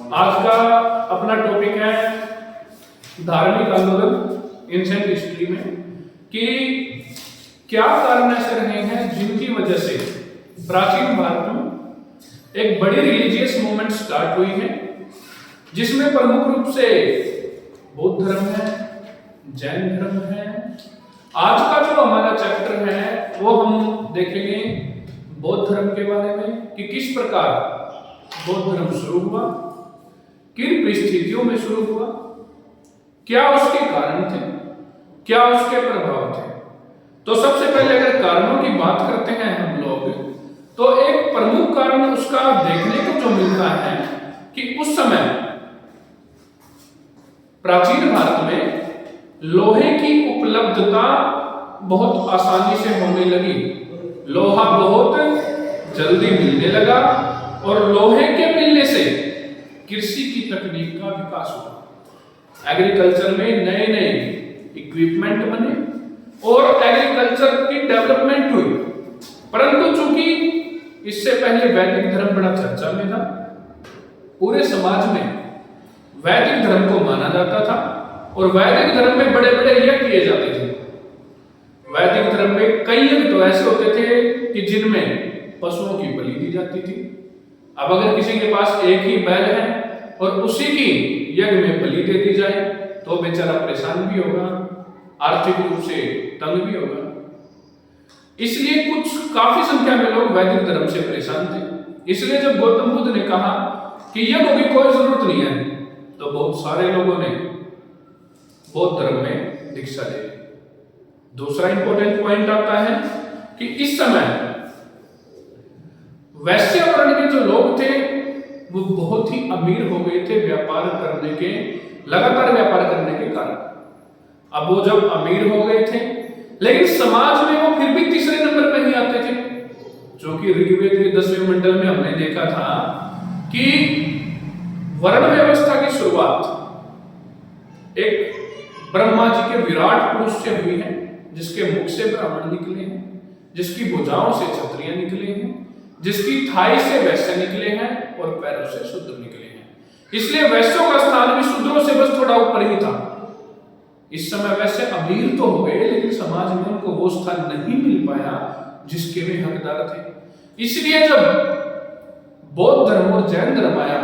आज का अपना टॉपिक है धार्मिक आंदोलन एंशिएंट हिस्ट्री में कि क्या कारण ऐसे रहे हैं जिनकी वजह से प्राचीन भारत में एक बड़ी रिलीजियस मूवमेंट स्टार्ट हुई है, जिसमें प्रमुख रूप से बौद्ध धर्म है, जैन धर्म है। आज का जो हमारा चैप्टर है वो हम देखेंगे बौद्ध धर्म के बारे में कि किस प्रकार बौद्ध धर्म शुरू हुआ, किन परिस्थितियों में शुरू हुआ, क्या उसके कारण थे, क्या उसके प्रभाव थे। तो सबसे पहले अगर कारणों की बात करते हैं हम लोग, तो एक प्रमुख कारण उसका देखने को जो मिलता है कि उस समय प्राचीन भारत में लोहे की उपलब्धता बहुत आसानी से होने लगी। लोहा बहुत जल्दी मिलने लगा और लोहे के मिलने से कृषि की तकनीक का विकास हुआ। एग्रीकल्चर में नए नए इक्विपमेंट बने और एग्रीकल्चर की डेवलपमेंट हुई। परंतु चूंकि इससे पहले वैदिक धर्म बड़ा चर्चा में था, पूरे समाज में वैदिक धर्म को माना जाता था और वैदिक धर्म में बड़े बड़े यज्ञ किए जाते थे। वैदिक धर्म में कई यज्ञ तो ऐसे होते थे कि जिनमें पशुओं की बलि दी जाती थी। अब अगर किसी के पास एक ही बैल है और उसी की यज्ञ में बलि दे दी जाए तो बेचारा परेशान भी होगा, आर्थिक रूप से तंग भी होगा। इसलिए कुछ काफी संख्या में लोग वैदिक धर्म से परेशान थे। इसलिए जब गौतम बुद्ध ने कहा कि यज्ञ की कोई जरूरत नहीं है, तो बहुत सारे लोगों ने बौद्ध धर्म में दीक्षा ले ली। दूसरा इंपॉर्टेंट पॉइंट आता है कि इस समय वैश्य वर्ण के जो लोग थे वो बहुत ही अमीर हो गए थे व्यापार करने के, लगातार व्यापार करने के कारण। अब वो जब अमीर हो गए थे, लेकिन समाज में वो फिर भी तीसरे नंबर पर ही आते थे। जो कि ऋग्वेद के 10वें मंडल में हमने देखा था कि वर्ण व्यवस्था की शुरुआत एक ब्रह्मा जी के विराट पुरुष से हुई है, जिसके मुख से ब्राह्मण निकले हैं, जिसकी भुजाओं से क्षत्रिय निकले हैं, जिसकी थाई से वैश्य निकले हैं और पैरों से शूद्र निकले हैं। इसलिए वैश्यों का स्थान भी शूद्रों से बस थोड़ा ऊपर ही था। इस समय वैसे अमीर तो हो गए, लेकिन समाज में उनको वो स्थान नहीं मिल पाया जिसके वे हकदार थे। इसलिए जब बौद्ध धर्म और जैन धर्म आया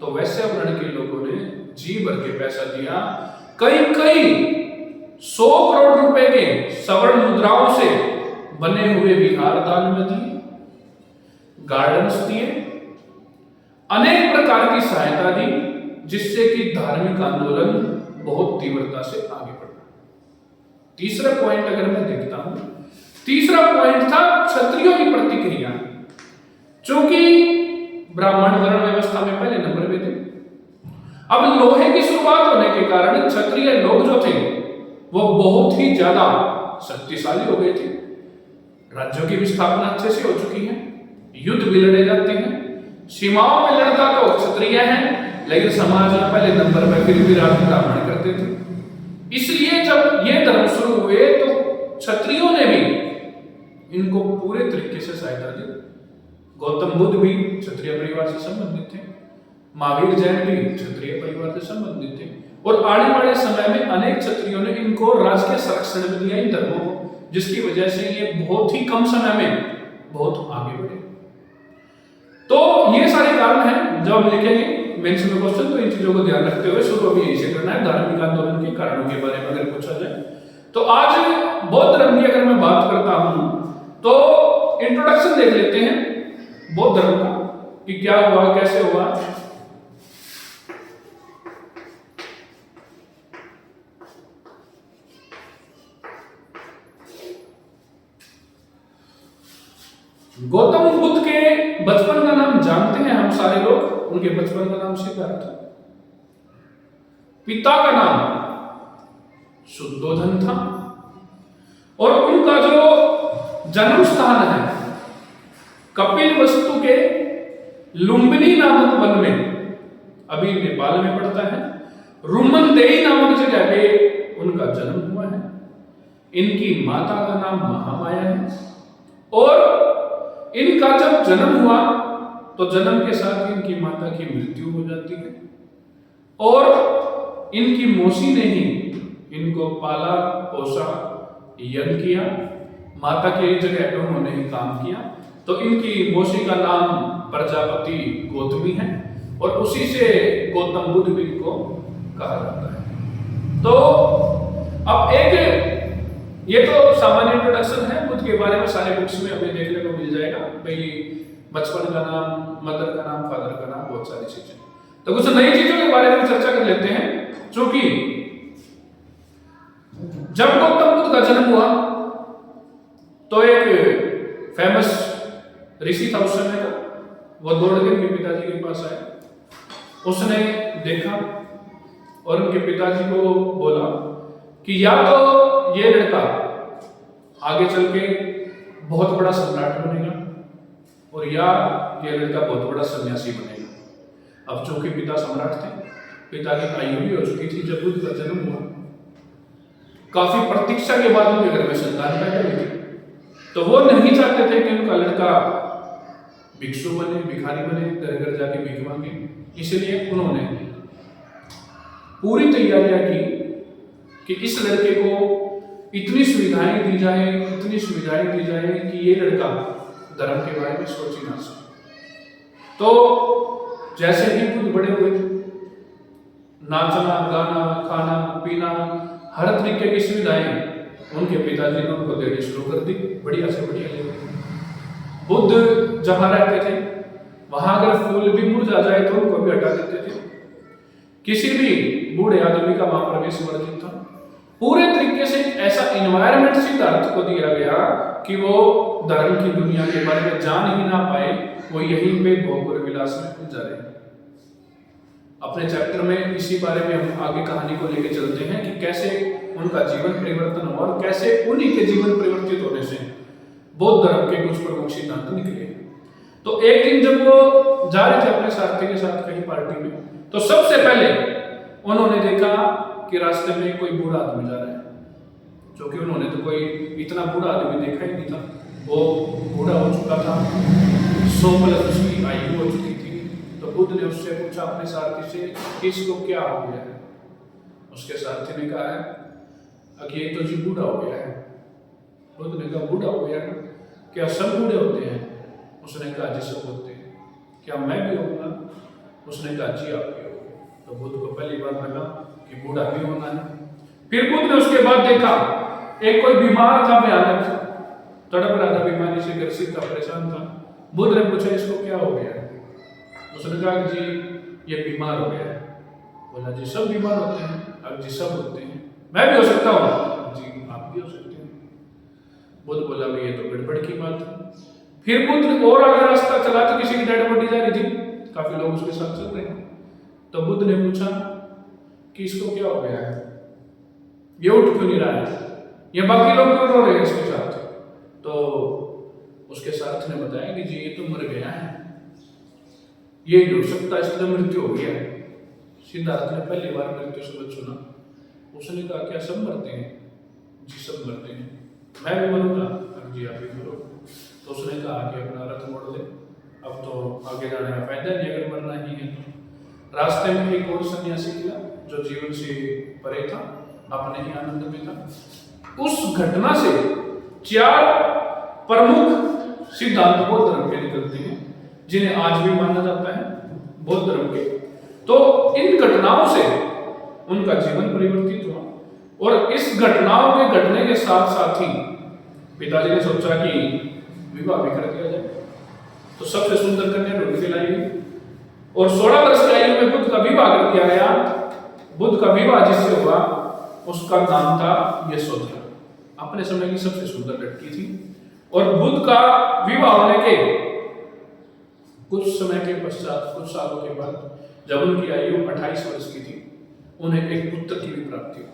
तो वैश्य वर्ण के लोगों ने जी भर के पैसा दिया। कई 100 करोड़ रुपए के स्वर्ण मुद्राओं से बने हुए विहार दान में दिए, गार्डन्स दिए, अनेक प्रकार की सहायता दी, जिससे कि धार्मिक आंदोलन बहुत तीव्रता से आगे बढ़ा। तीसरा पॉइंट अगर मैं देखता हूं, तीसरा पॉइंट था क्षत्रियों की प्रतिक्रिया। चूंकि ब्राह्मण वर्ण व्यवस्था में पहले नंबर पे थे, अब लोहे की शुरुआत होने के कारण क्षत्रिय लोग जो थे वो बहुत ही ज्यादा शक्तिशाली हो गए थे। राज्यों की भी स्थापना अच्छे से हो चुकी है, युद्ध भी लड़े जाते हैं, सीमाओं में लड़ता तो क्षत्रिय है, लेकिन समाज में पहले नंबर पर फिर भी राज ब्राह्मण करते थे। इसलिए जब ये धर्म शुरू हुए तो क्षत्रियों ने भी इनको पूरे तरीके से सहायता दी। गौतम बुद्ध भी क्षत्रिय परिवार से संबंधित थे, महावीर जैन भी क्षत्रिय परिवार से संबंधित थे और आने वाले समय में अनेक क्षत्रियों ने इनको राजकीय संरक्षण में दिया इन धर्मों को, जिसकी वजह से ये बहुत ही कम समय में बहुत आगे बढ़े। तो ये सारे कारण हैं। जब हम लिखेंगे मेंस में क्वेश्चन तो इन चीजों को ध्यान रखते हुए शुरू अभी यही से करना है। धार्मिक आंदोलन के कारणों के बारे में अगर पूछा जाए तो आज बौद्ध धर्म की अगर मैं बात करता हूं तो इंट्रोडक्शन देख लेते हैं बौद्ध धर्म का कि क्या हुआ, कैसे हुआ। गौतम बुद्ध के बचपन का नाम जानते हैं हम सारे लोग। उनके बचपन का नाम सिद्धार्थ था। पिता का नाम शुद्धोधन था और उनका जो जन्म स्थान है कपिलवस्तु के लुम्बिनी नामक वन में, अभी नेपाल में पड़ता है, रुमनदेई नामक जगह पे उनका जन्म हुआ है। इनकी माता का नाम महामाया है और इनका जब जन्म हुआ तो जन्म के साथ इनकी माता की मृत्यु हो जाती है और इनकी मौसी ने ही इनको पाला पोसा यज्ञ किया, माता के जगह उन्होंने ही काम किया। तो इनकी मौसी का नाम प्रजापति गौतमी है और उसी से गौतम बुद्ध भी इनको कहा जाता है। तो अब एक ये तो सामान्य इंट्रोडक्शन है बुद्ध के बारे में, सारे बुक्स में हमें देखने को मिल जाएगा भाई, बचपन का नाम, मदर का नाम, फादर का नाम, बहुत सारी चीजें। तो कुछ नई चीजों के बारे में चर्चा कर लेते हैं। चूंकि जब गौतम बुद्ध का जन्म हुआ तो एक फेमस ऋषि था उस समय का, वो दौड़ के उनके पिताजी के पास आया। उसने देखा और उनके पिताजी को बोला कि या तो ये लड़का आगे चल के बहुत बड़ा सम्राट बनेगा और या ये लड़का बहुत बड़ा सन्यासी बनेगा। अब चूंकि पिता सम्राट थे, पिता की आयु भी हो चुकी थी जब बुद्ध का जन्म हुआ, काफी प्रतीक्षा के बाद उनके घर में संतान पैदा हुई थी। तो वो नहीं चाहते थे कि उनका लड़का भिक्षु बने, भिखारी बने, घर घर जाके भीख मांगे। इसलिए उन्होंने पूरी तैयारियां की कि इस लड़के को इतनी सुविधाएं दी जाए, इतनी सुविधाएं दी जाए कि ये लड़का धर्म के बारे में सोच ही ना सके। तो जैसे ही बुद्ध बड़े हुए, नाचना, गाना, खाना, पीना, हर तरीके की सुविधाएं उनके पिताजी ने उनको देनी शुरू कर दी, बढ़िया से बढ़िया लेते। बुद्ध जहां रहते थे वहां अगर फूल भी मुरझा जाए तो उनको भी हटा देते थे। किसी भी बूढ़े आदमी का वहां प्रवेश वर्जित था। पूरे तरीके से ऐसा एनवायरनमेंट सिद्धार्थ को दिया गया कि वो धर्म की दुनिया के बारे में जान ही ना पाए, वो यहीं पे भोग और विलास में उलझा रहे। अपने चैप्टर में इसी बारे में हम आगे कहानी को लेकर चलते हैं कि कैसे उनका जीवन परिवर्तन हुआ और कैसे उन्हीं के जीवन परिवर्तित होने से बौद्ध धर्म के कुछ प्रमुख सिद्धांत निकले। तो एक दिन जब वो जा रहे थे अपने साथी के साथ कहीं पार्टी में, तो सबसे पहले उन्होंने देखा कि रास्ते में कोई बूढ़ा आदमी जा रहा है, क्योंकि उन्होंने तो कोई इतना बूढ़ा आदमी देखा ही नहीं था। वो बूढ़ा हो चुका था, 100 प्लस उसकी आयु हो चुकी थी। तो बुद्ध ने उससे पूछा अपने साथी से कि इसको क्या हो गया है। उसके साथी ने कहा है कि ये तो जी बूढ़ा हो गया है। बुद्ध ने कहा बूढ़ा हो गया है, क्या सब बूढ़े होते हैं? उसने कहा जी सब होते हैं। क्या मैं भी होऊंगा? उसने कहा जी आप भी होंगे। तो बुद्ध को पहली बार लगा कि बूढ़ा भी होना है। फिर बुद्ध ने उसके बाद देखा एक कोई बीमार था, भयानक तड़प रहा था, बीमारी से ग्रसित था, परेशान था। बुद्ध ने पूछा इसको क्या हो गया है? उसने कहा कि जी ये बीमार हो गया है। बोला जी सब बीमार होते हैं? अब जी सब होते हैं। मैं भी हो सकता हूँ? जी आप भी हो सकते हैं। बुद्ध बोला भाई ये तो गड़बड़ की बात है। फिर बुद्ध और आगे रास्ता चला तो किसी की डेड बॉडी जा रही थी, काफी लोग उसके साथ चल रहे हैं। तो बुद्ध ने पूछा कि इसको क्या हो गया है, ये उठ क्यों नहीं रहा है, ये बाकी लोग क्यों रो रहे हैं इसके साथ? तो उसके साथ ने बताया कि जी ये तो मर गया है, ये नहीं उठ सकता, इसकी तो मृत्यु हो गया है। सिद्धार्थ ने पहली बार मृत्यु शब्द सुना। उसने कहा क्या सब मरते हैं? जी सब मरते हैं। मैं भी मरूंगा? जी आप भी मरो। तो उसने कहा कि अपना रथ मोड़ ले, अब तो आगे जाने का फायदा नहीं अगर मरना ही है तो। रास्ते में एक और सन्यासी मिला जो जीवन से परे था, अपने ही आनंद में था। उस घटना से 4 प्रमुख सिद्धांत बौद्ध धर्म के निकलते हैं, जिन्हें आज भी माना जाता है बौद्ध धर्म के। तो इन घटनाओं से उनका जीवन परिवर्तित हुआ और इस घटनाओं के घटने के साथ साथ ही पिताजी ने सोचा कि विवाह भी कर दिया जाए। तो सबसे सुंदर कन्या ढूंढ के लाई और 16 वर्ष की आयु में बुद्ध का विवाह कर दिया गया। बुद्ध का विवाह जिससे हुआ उसका नाम था यशोधरा, अपने समय की सबसे सुंदर लड़की थी। और बुद्ध का विवाह होने के कुछ समय के पश्चात, कुछ सालों के बाद, जब उनकी आयु 28 वर्ष की थी, उन्हें एक पुत्र की भी प्राप्ति हुई।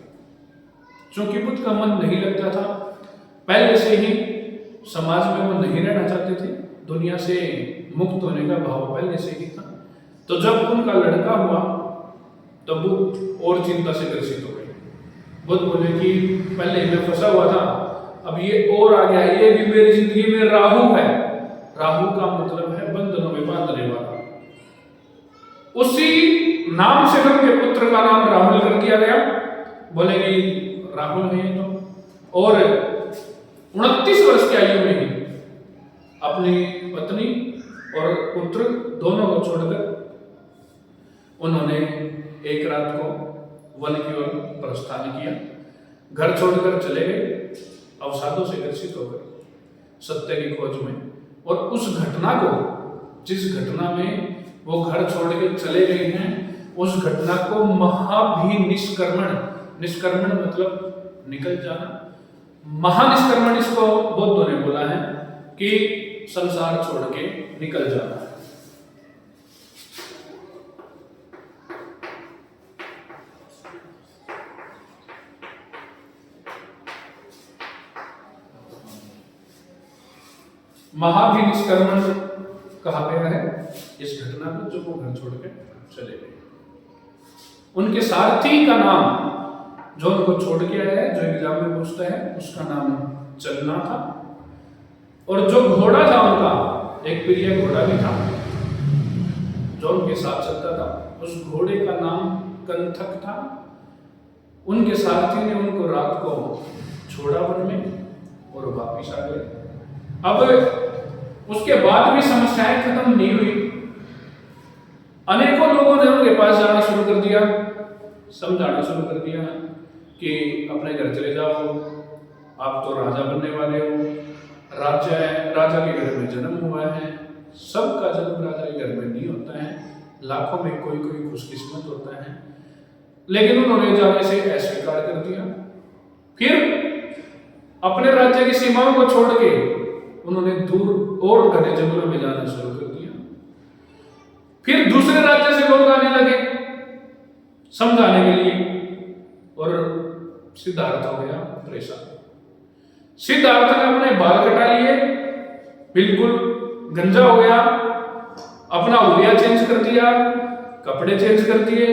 क्योंकि बुद्ध का मन नहीं लगता था, पहले से ही समाज में वो नहीं रहना चाहते थे, दुनिया से मुक्त होने का भाव पहले से ही था। तो जब उनका लड़का हुआ तो बुद्ध और चिंता से ग्रसित हो गए। बुद्ध बोले कि पहले मैं फंसा हुआ था, अब ये और आ गया, ये भी मेरी जिंदगी में राहु है, राहु का मतलब है बंधनों में बांधने वाला। उसी नाम से उनके पुत्र का नाम राहुल कर दिया गया। बोलेंगे राहुल है ये तो। और 29 वर्ष की आयु में ही अपनी पत्नी और पुत्र दोनों को छोड़कर उन्होंने एक रात को वन की ओर प्रस्थान किया। घर छोड़कर चले गए अवसादों से ग्रसित होकर सत्य की खोज में। और उस घटना को, जिस घटना में वो घर छोड़ के चले गए हैं, उस घटना को महाभिनिष्क्रमण, निष्क्रमण मतलब निकल जाना, महानिष्क्रमण इसको बौद्धों ने बोला है कि संसार छोड़ के निकल जाना। महाभिनिष्क्रमण कहा गया है इस घटना को, जो वो घर छोड़ के चले गए। उनके सारथी का नाम, जो उनको छोड़ के आया है, जो एग्जाम में पूछता है, उसका नाम चलना था। और जो घोड़ा था उनका, एक प्रिय घोड़ा भी था जो उनके साथ चलता था, उस घोड़े का नाम कंथक था। उनके सारथी ने उनको रात को छोड़ा वन में और वापिस आ गए। अब उसके बाद भी समस्याएं खत्म नहीं हुई। अनेकों लोगों ने उनके पास जाना शुरू कर दिया, समझाना शुरू कर दिया कि अपने घर चले जाओ, आप तो राजा बनने वाले हो, राज्य है, राजा के घर में जन्म हुआ है। सबका जन्म राजा के घर में नहीं होता है, लाखों में कोई कोई खुशकिस्मत होता है। लेकिन उन्होंने जाने से अस्वीकार कर दिया। फिर अपने राज्य की सीमाओं को छोड़ के उन्होंने दूर और घने जंगलों में जाना शुरू कर दिया। फिर दूसरे राज्य से लोग आने लगे समझाने के लिए, और सिद्धार्थ हो गया परेशान। सिद्धार्थ ने अपने बाल कटा लिए, बिल्कुल गंजा हो गया, अपना हुलिया चेंज कर दिया, कपड़े चेंज कर दिए,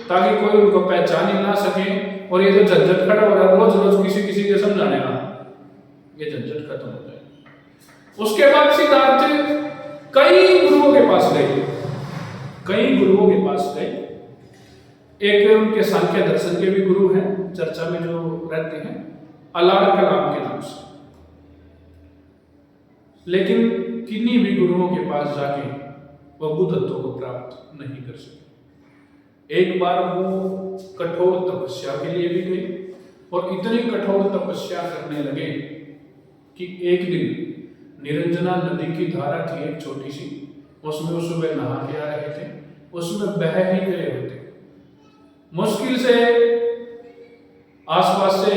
ताकि कोई उनको पहचान ही ना सके। और ये जो झंझट खड़ा हो रहा है रोज रोज किसी किसी के समझाने का, ये झंझट खत्म हो जाए। उसके बाद सिद्धार्थ कई गुरुओं के पास गए, कई गुरुओं के पास गए। एक उनके सांख्य दर्शन के भी गुरु हैं, चर्चा में जो रहते हैं, अलार कलाम के नाम से। लेकिन किन्हीं भी गुरुओं के पास जाके वह बुद्धत्व को प्राप्त नहीं कर सके। एक बार वो कठोर तपस्या के लिए भी गए और इतनी कठोर तपस्या करने लगे कि एक दिन निरंजना नदी की धारा थी एक छोटी सी, उसमें वो सुबह नहा के आ रहे थे, उसमें बह ही गए होते। मुश्किल से आसपास से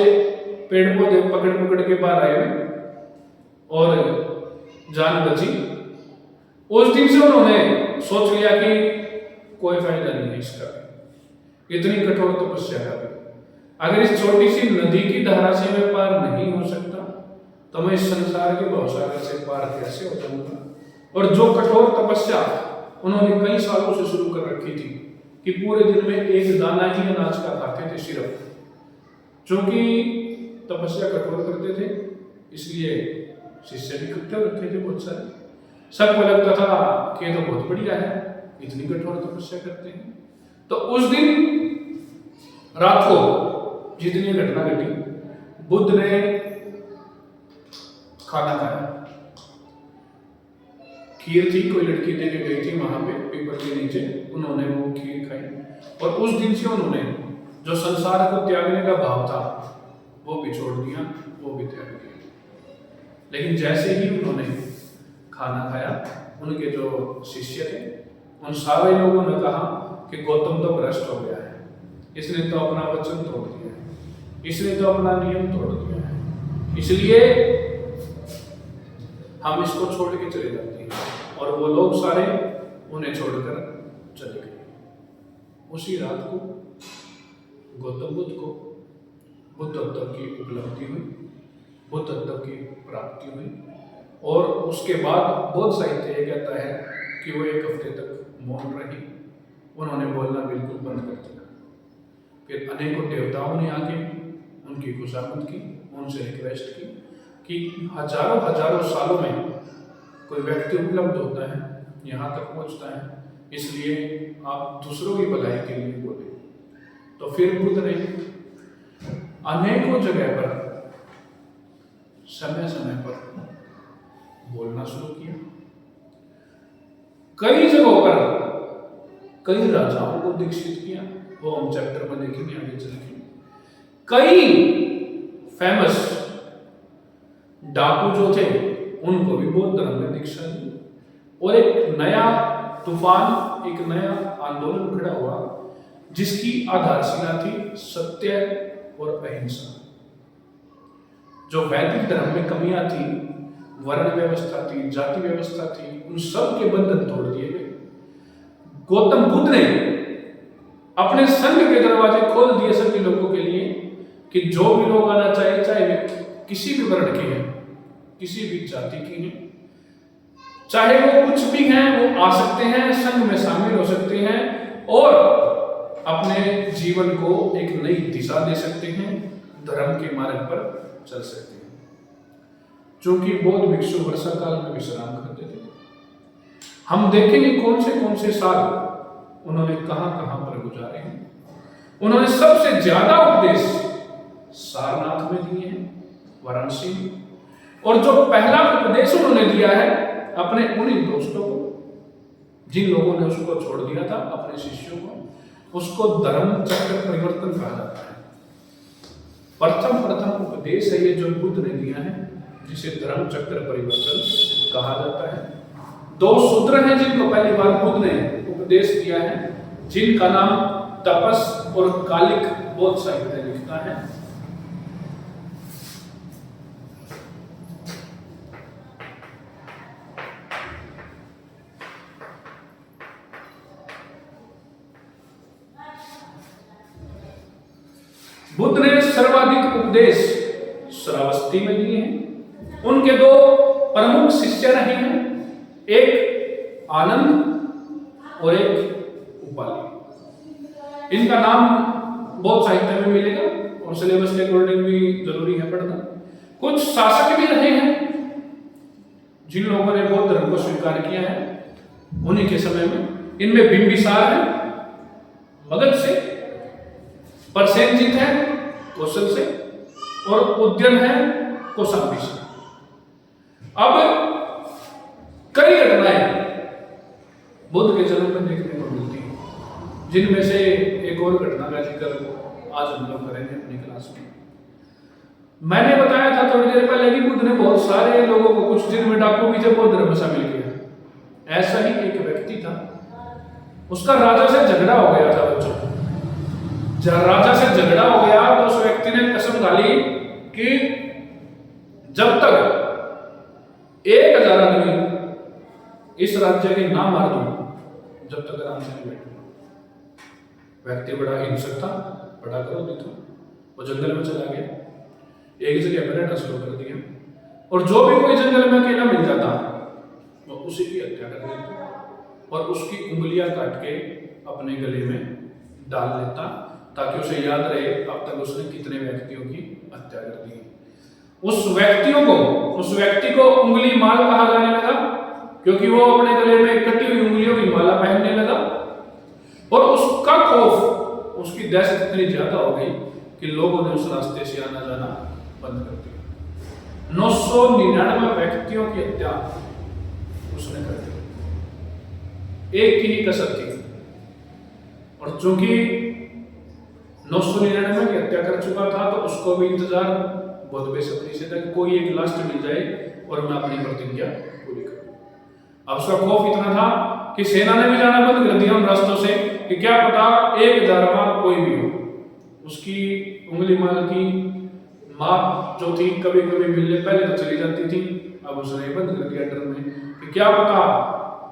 पेड़ पौधे पकड़ पकड़ के बाहर आए और जान बची। उस दिन से उन्होंने सोच लिया कि कोई फायदा नहीं है इसका, इतनी कठोर तपस्या का भी। अगर इस छोटी सी नदी की धारा से मैं पार नहीं हो सकता तो मैं इस संसार के भवसागर से पार कैसे हो जाऊंगा। और जो कठोर तपस्या उन्होंने कई सालों से शुरू कर रखी थी कि पूरे दिन में एक दाना ही अनाज का खाते थे सिर्फ, क्योंकि तपस्या कठोर करते थे, इसलिए शिष्य भी इकट्ठे रखे थे बहुत सारे। सबको लगता था कि ये तो बहुत बढ़िया है, इतनी कठोर तपस्या करते हैं। तो उस दिन रात को जितनी घटना घटी, बुद्ध ने खाना खाया। खीर थी, कोई लड़की दे के गई थी वहां पे पीपल के नीचे, उन्होंने वो खीर खाई। और उस दिन से उन्होंने जो संसार को त्यागने का भाव था वो भी छोड़ दिया, वो भी त्याग दिया। लेकिन जैसे ही उन्होंने खाना खाया, उनके जो शिष्य थे उन सारे लोगों ने कहा कि गौतम तो भ्रष्ट हो गया है, इसने तो अपना वचन तोड़ दिया है, इसने तो अपना नियम तोड़ दिया है, इसलिए हम इसको छोड़ के चले जाते हैं। और वो लोग सारे उन्हें छोड़कर चले गए। उसी रात को गौतम बुद्ध को बुद्धत्व की उपलब्धि हुई, बुद्धत्व की प्राप्ति हुई। और उसके बाद बौद्ध साहित्य ये कहता है कि वो 1 हफ्ते तक मौन रही, उन्होंने बोलना बिल्कुल बंद कर दिया। फिर अनेकों देवताओं ने आके उनकी खुशामद की, उनसे रिक्वेस्ट की कि हजारों हजारों सालों में कोई व्यक्ति उपलब्ध होता है, यहाँ तक पहुँचता है, इसलिए आप दूसरों की भलाई के लिए बोले। तो फिर बुद्ध ने अनेकों जगह पर समय समय पर बोलना शुरू किया। कई जगहों पर कई राजाओं को दीक्षित किया, वो हम चैप्टर में देखेंगे, आगे चल के। कई फेमस डाकू जो थे उनको भी बौद्ध धर्म में दीक्षा दी, और एक नया तूफान, एक नया आंदोलन खड़ा हुआ जिसकी आधारशिला थी सत्य और अहिंसा। जो वैदिक धर्म में कमियां थी, वर्ण व्यवस्था थी, जाति व्यवस्था थी, उन सब के बंधन तोड़ दिए गए। गौतम बुद्ध ने अपने संघ के दरवाजे खोल दिए सभी लोगों के लिए कि जो भी लोग आना चाहे, चाहे वे किसी भी वर्ण के हैं, किसी भी जाति के हैं, चाहे वो कुछ भी हैं, वो आ सकते हैं, संघ में शामिल हो सकते हैं और अपने जीवन को एक नई दिशा दे सकते हैं, धर्म के मार्ग पर चल सकते हैं। चूंकि बौद्ध भिक्षु वर्षा काल में विश्राम करते थे, हम देखेंगे कौन से साल उन्होंने कहां पर गुजारे हैं। उन्होंने सबसे ज्यादा उपदेश सारनाथ में दिए हैं, वाराणसी में, और जो पहला उपदेश उन्होंने दिया है अपने उन्हीं दोस्तों को, जिन लोगों ने उसको छोड़ दिया था, अपने शिष्यों को, उसको धर्म चक्र परिवर्तन कहा जाता है। प्रथम उपदेश है ये जो बुद्ध ने दिया है, जिसे धर्म चक्र परिवर्तन कहा जाता है। 2 सूत्र हैं जिनको पहली बार बुद्ध ने उपदेश दिया है, जिनका नाम तपस और कालिक बौद्ध साहित्य लिखता है। बुद्ध ने सर्वाधिक उपदेश श्रावस्ती में दिए हैं। उनके 2 प्रमुख शिष्य रहे हैं, एक आनंद और एक उपाली। इनका नाम बौद्ध साहित्य में मिलेगा और सिलेबस के अकॉर्डिंग भी जरूरी है पढ़ना। कुछ शासक भी रहे हैं जिन लोगों ने बौद्ध धर्म को स्वीकार किया है उन्हीं के समय में। इनमें बिंबिसार है मगध से, परसेनजीत है कौशल से, और उद्यन है कौशाम्बी से। अब कई घटनाएं बुद्ध के जन्म में देखने को मिलती हैं, जिनमें से एक और घटना का जिक्र आज हम लोग करेंगे अपनी क्लास में। मैंने बताया था थोड़ी देर पहले कि बुद्ध ने बहुत सारे लोगों को, कुछ जिनमें डाकू भी थे, बौद्ध धर्म में शामिल किया। ऐसा ही एक व्यक्ति था, उसका राजा से झगड़ा हो गया था। बच्चों, जब राजा से झगड़ा हो गया तो उस व्यक्ति ने कसम खाली कि जब तक 1000 आदमी इस राज्य के ना मार दूं, जब तक आराम से नहीं बैठूंगा। व्यक्ति बड़ा हिंसक था, बड़ा क्रोधित था, वो जंगल में चला गया, एक जगह पर रहना शुरू कर दिया, और जो भी कोई जंगल में अकेला मिल जाता वो उसी की हत्या कर देता और उसकी उंगलियां काट के अपने गले में डाल लेता, ताकि उसे याद रहे अब तक उसने कितने व्यक्तियों की हत्या कर दी। उस व्यक्ति को उंगली माल कहा जाने लगा, क्योंकि वो अपने गले में कटी हुई उंगलियों की माला पहनने लगा, और उसका खौफ, उसकी दहशत इतनी ज्यादा हो गई कि लोगों ने उस रास्ते से आना जाना बंद कर दिया। 999 व्यक्तियों की हत्या उसने कर दी, एक की ही कसर थी। और चूंकि 999 की हत्या कर चुका था तो उसको भी इंतजार बहुत बेसब्री से था कि कोई एक लास्ट मिल जाए और मैं अपनी प्रतिज्ञा पूरी करूं। अब उसका खौफ इतना था कि सेना ने भी जाना बंद कर दिया उन रास्तों से कि क्या पता 1000वां कोई भी हो। उसकी उंगली माल की मां जो थी कभी कभी मिलने पहले तो चली जाती थी, अब उसने बंद कर दिया डर में कि क्या पता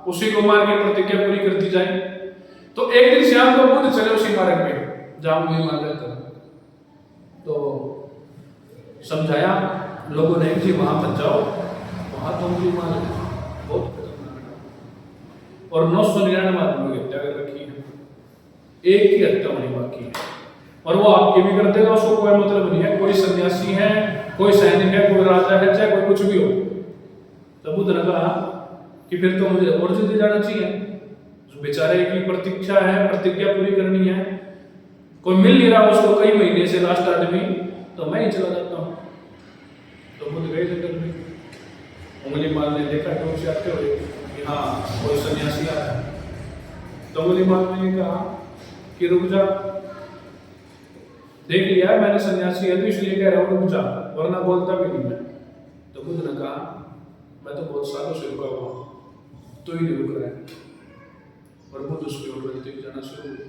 उसी को मार के प्रतिज्ञा पूरी कर दी जाए। तो एक दिन शाम को बुद्ध चले उसी मार्ग पे जहां मुझे मार रहता, तो समझाया लोगों ने कि वहां मत जाओ, वहां तो उंगली मार बहुत खतरनाक। और 999 आदमियों की हत्या कर रखी है, एक की हत्या होनी बाकी है, और वो आपकी भी कर देगा, उसको कोई मतलब नहीं है। कोई सन्यासी है, कोई सैनिक है, कोई राजा है, चाहे कोई कुछ भी हो। तब बुद्ध ने कहा कि फिर तो मुझे और जल्दी जाना चाहिए, बेचारे की प्रतीक्षा है, प्रतिज्ञा पूरी करनी है, कोई मिल नहीं रहा उसको कई महीने से लास्ट आदमी, तो मैं ही चला जाता हूँ। तो बुद्ध गए जंगल में, उंगली मारने देखा कि उनसे आते हुए कि हाँ कोई सन्यासी आ रहा है। तो उंगली मारने ने कहा कि रुक जा, देख लिया मैंने सन्यासी है तो इसलिए कह रहा हूँ रुक जा, वरना बोलता भी नहीं मैं। तो बुद्ध ने कहा मैं तो बहुत सालों से रुका हुआ, तो ही नहीं रुक रहा है। और बुद्ध उसके ओर जाना शुरू हुए।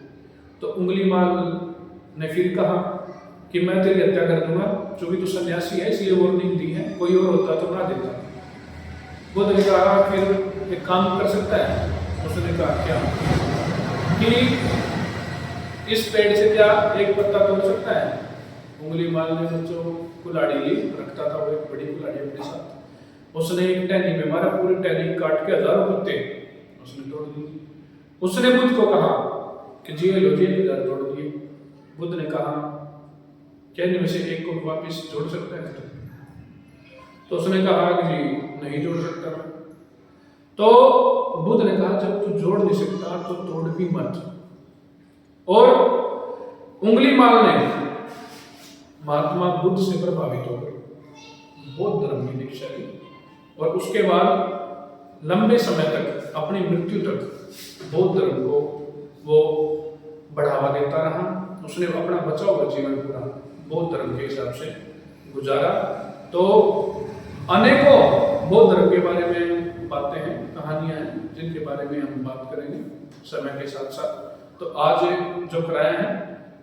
तो उंगली माल ने फिर कहा कि मैं तेरी हत्या कर दूंगा, क्योंकि तू सन्यासी है इसलिए वार्निंग दी है, कोई और होता तो ना देता। बुद्ध ने कहा फिर एक काम कर सकता है। उसने कहा क्या? कि इस पेड़ से क्या एक पत्ता तोड़ सकता है? उंगली माल ने जो कुल्हाड़ी ली, रखता था वो एक बड़ी कुल्हाड़ी अपने साथ, उसने एक टहनी में मारा, पूरी टहनी काट के हजारों पत्ते उसने तोड़ दिए। उसने बुद्ध को कहा कि जी लो जी, हजार तोड़ दिए। बुद्ध ने कहा क्या इनमें से एक को वापस जोड़ सकता है? तो उसने कहा कि जी नहीं जोड़ सकता मैं। तो बुद्ध ने कहा जब तू जोड़ नहीं सकता तो तोड़ भी मत। और उंगली माल ने महात्मा बुद्ध से प्रभावित हो गए, बौद्ध धर्म की दीक्षा ली, और उसके बाद लंबे समय तक अपनी मृत्यु तक बौद्ध धर्म को वो बढ़ावा देता रहा। उसने अपना बचा हुआ जीवन पूरा बौद्ध धर्म के हिसाब से गुजारा। तो अनेकों बौद्ध धर्म के बारे में बातें हैं, कहानियां हैं, जिनके बारे में हम बात करेंगे समय के साथ साथ। तो आज जो कराया है,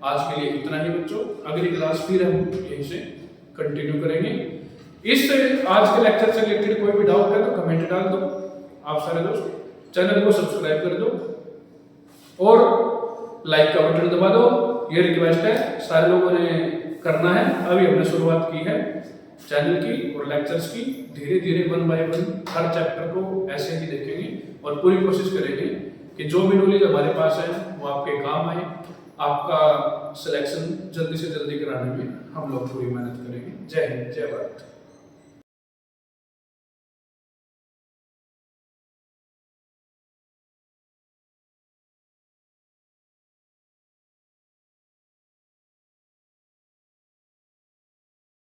आज के लिए इतना ही बच्चों। अगली क्लास फिर हम यहीं से कंटिन्यू करेंगे। इस आज के लेक्चर से रिलेटेड कोई भी डाउट है तो कमेंट डाल दो आप सारे दोस्त, चैनल को सब्सक्राइब कर दो और लाइक का बटन दबा दो। ये रिक्वेस्ट है, सारे लोगों ने करना है। अभी हमने शुरुआत की है चैनल की और लेक्चर्स की। धीरे धीरे 1 बाय 1 हर चैप्टर को ऐसे ही देखेंगे और पूरी कोशिश करेंगे कि जो भी नॉलेज हमारे पास है वो आपके काम आए। आपका सिलेक्शन जल्दी से जल्दी कराने में हम लोग पूरी मेहनत करेंगे। जय हिंद, जय भारत।